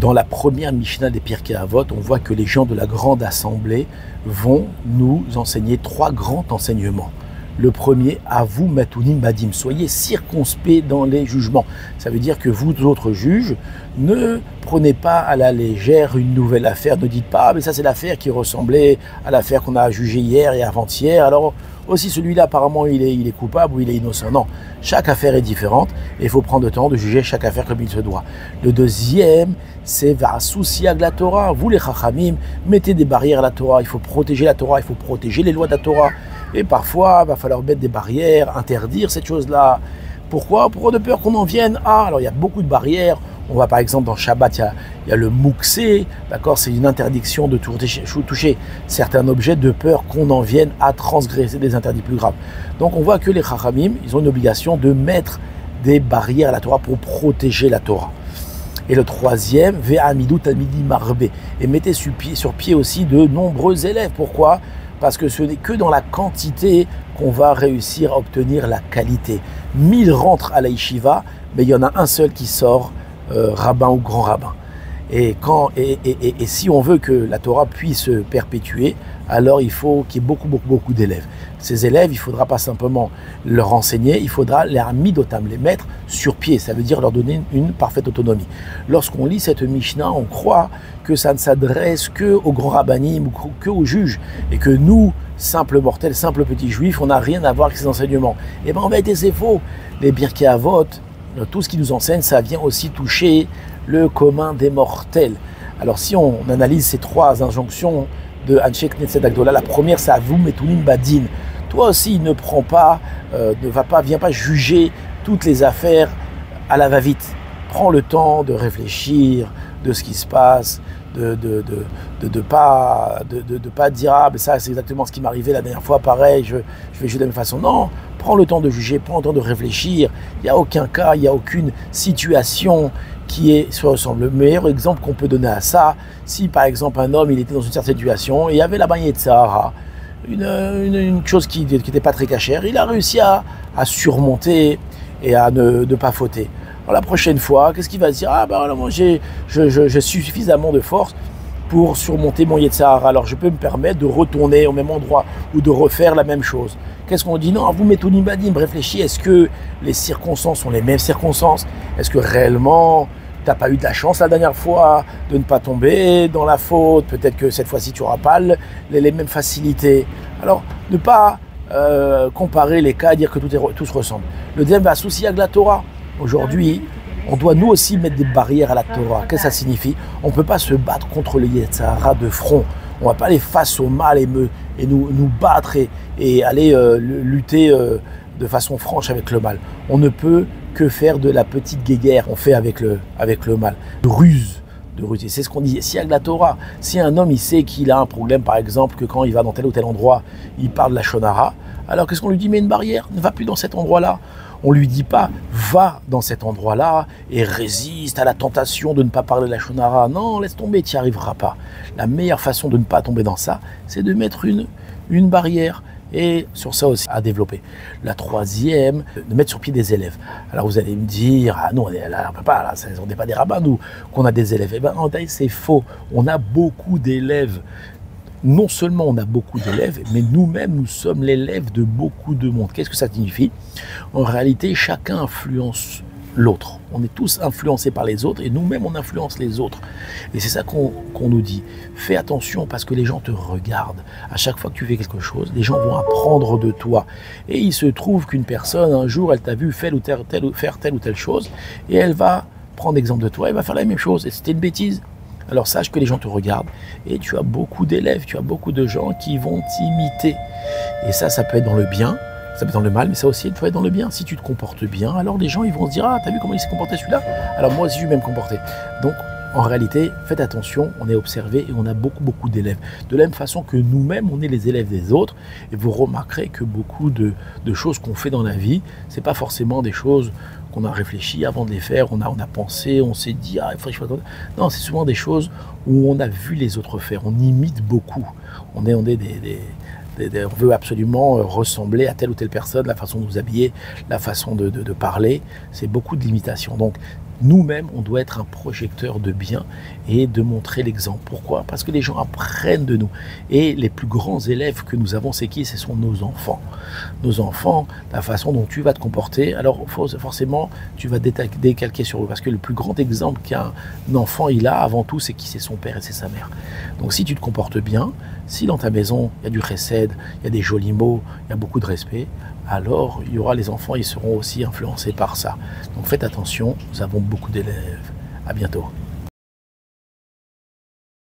Dans la première Mishnah des Pirkei Avot, on voit que les gens de la grande assemblée vont nous enseigner 3 grands enseignements. Le premier, à vous matunim badim, soyez circonspects dans les jugements. Ça veut dire que vous autres juges, ne prenez pas à la légère une nouvelle affaire, ne dites pas, ah, mais ça c'est l'affaire qui ressemblait à l'affaire qu'on a jugée hier et avant-hier, alors aussi celui-là apparemment il est coupable ou il est innocent. Non, chaque affaire est différente et il faut prendre le temps de juger chaque affaire comme il se doit. Le deuxième, c'est va souci à la Torah. Vous les chachamim, mettez des barrières à la Torah, il faut protéger la Torah, il faut protéger les lois de la Torah. Et parfois, il va falloir mettre des barrières, interdire cette chose-là. Pourquoi? Pour de peur qu'on en vienne à. Alors, il y a beaucoup de barrières. On voit par exemple dans Shabbat, il y a le mouksé, d'accord? C'est une interdiction de toucher certains objets de peur qu'on en vienne à transgresser des interdits plus graves. Donc, on voit que les chachamim, ils ont une obligation de mettre des barrières à la Torah pour protéger la Torah. Et le troisième, ve'amidou talmidi marbe. Et mettez sur pied aussi de nombreux élèves. Pourquoi? Parce que ce n'est que dans la quantité qu'on va réussir à obtenir la qualité. 1000 rentrent à la yeshiva, mais il y en a un seul qui sort rabbin ou grand rabbin. Et si on veut que la Torah puisse se perpétuer, alors il faut qu'il y ait beaucoup d'élèves. Ces élèves, il ne faudra pas simplement leur enseigner, il faudra les amidotam, les mettre sur pied. Ça veut dire leur donner une parfaite autonomie. Lorsqu'on lit cette Mishnah, on croit que ça ne s'adresse qu'aux grands rabbinim ou qu'aux juges. Et que nous, simples mortels, simples petits juifs, on n'a rien à voir avec ces enseignements. Et bien en vérité, c'est faux. Les Pirkei Avot, tout ce qu'ils nous enseignent, ça vient aussi toucher le commun des mortels. Alors si on analyse ces 3 injonctions de Anshe Knesset Agdola, la première c'est à vous metunim badin. Toi aussi ne prends pas, viens pas juger toutes les affaires à la va-vite. Prends le temps de réfléchir de ce qui se passe, de pas dire ah mais ça c'est exactement ce qui m'arrivait la dernière fois, pareil, je vais juger de la même façon. Non, prends le temps de juger, prends le temps de réfléchir. Il n'y a aucun cas, il n'y a aucune situation qui se ressemble. Le meilleur exemple qu'on peut donner à ça, si par exemple un homme il était dans une certaine situation et il y avait la bagnette de Sahara, une chose qui n'était pas très cachère, il a réussi à surmonter et à ne pas fauter. Alors, la prochaine fois, qu'est-ce qu'il va se dire? Ah ben voilà, moi j'ai suffisamment de force pour surmonter mon Yetzirah, alors je peux me permettre de retourner au même endroit ou de refaire la même chose. Qu'est-ce qu'on dit? Non, vous metunim badim, réfléchis, est-ce que les circonstances sont les mêmes circonstances? Est-ce que réellement tu n'as pas eu de la chance la dernière fois de ne pas tomber dans la faute? Peut-être que cette fois-ci tu n'auras pas les mêmes facilités. Alors ne pas comparer les cas, dire que tout se ressemble. Le deuxième va souci avec la Torah. Aujourd'hui, on doit nous aussi mettre des barrières à la Torah. Qu'est-ce que ça signifie? On ne peut pas se battre contre le Yetzirah de front. On ne va pas aller face au mal et nous battre et aller lutter de façon franche avec le mal. On ne peut que faire de la petite guéguerre, on fait avec le mal. De ruse. Et c'est ce qu'on dit. Si avec la Torah, si un homme il sait qu'il a un problème, par exemple, que quand il va dans tel ou tel endroit, il parle de la shonara, alors qu'est-ce qu'on lui dit? Mets une barrière, ne va plus dans cet endroit-là. On ne lui dit pas, va dans cet endroit-là et résiste à la tentation de ne pas parler de la shonara. Non, laisse tomber, tu n'y arriveras pas. La meilleure façon de ne pas tomber dans ça, c'est de mettre une barrière. Et sur ça aussi, à développer. La troisième, de mettre sur pied des élèves. Alors vous allez me dire, ah non, on ne peut pas, là, on n'est pas des rabbins, nous, qu'on a des élèves. Eh bien, en fait, c'est faux. On a beaucoup d'élèves. Non seulement on a beaucoup d'élèves, mais nous-mêmes, nous sommes l'élève de beaucoup de monde. Qu'est-ce que ça signifie? En réalité, chacun influence l'autre. On est tous influencés par les autres et nous-mêmes, on influence les autres. Et c'est ça qu'on nous dit. Fais attention parce que les gens te regardent. À chaque fois que tu fais quelque chose, les gens vont apprendre de toi. Et il se trouve qu'une personne, un jour, elle t'a vu faire telle ou telle chose et elle va prendre exemple de toi et va faire la même chose. Et c'était une bêtise. Alors sache que les gens te regardent et tu as beaucoup d'élèves, tu as beaucoup de gens qui vont t'imiter. Et ça peut être dans le bien, ça peut être dans le mal, mais ça aussi, il faut être dans le bien. Si tu te comportes bien, alors les gens ils vont se dire « Ah, t'as vu comment il s'est comporté celui-là? Alors moi aussi je vais me comporter. » Donc en réalité, faites attention, on est observé et on a beaucoup d'élèves. De la même façon que nous-mêmes, on est les élèves des autres. Et vous remarquerez que beaucoup de choses qu'on fait dans la vie, ce n'est pas forcément des choses qu'on a réfléchi avant de les faire, on a pensé, on s'est dit « Ah, il faudrait que je fasse comme ça. » Non, c'est souvent des choses où on a vu les autres faire, on imite beaucoup. On veut absolument ressembler à telle ou telle personne, la façon de nous habiller, la façon de parler, c'est beaucoup de limitations. Donc, nous-mêmes, on doit être un projecteur de bien et de montrer l'exemple. Pourquoi? Parce que les gens apprennent de nous. Et les plus grands élèves que nous avons, c'est qui? Ce sont nos enfants. Nos enfants, la façon dont tu vas te comporter, alors forcément, tu vas décalquer sur eux. Parce que le plus grand exemple qu'un enfant il a avant tout, c'est qui? C'est son père et c'est sa mère. Donc si tu te comportes bien, si dans ta maison, il y a du chesed, il y a des jolis mots, il y a beaucoup de respect, alors il y aura les enfants, ils seront aussi influencés par ça. Donc faites attention, nous avons beaucoup d'élèves. À bientôt.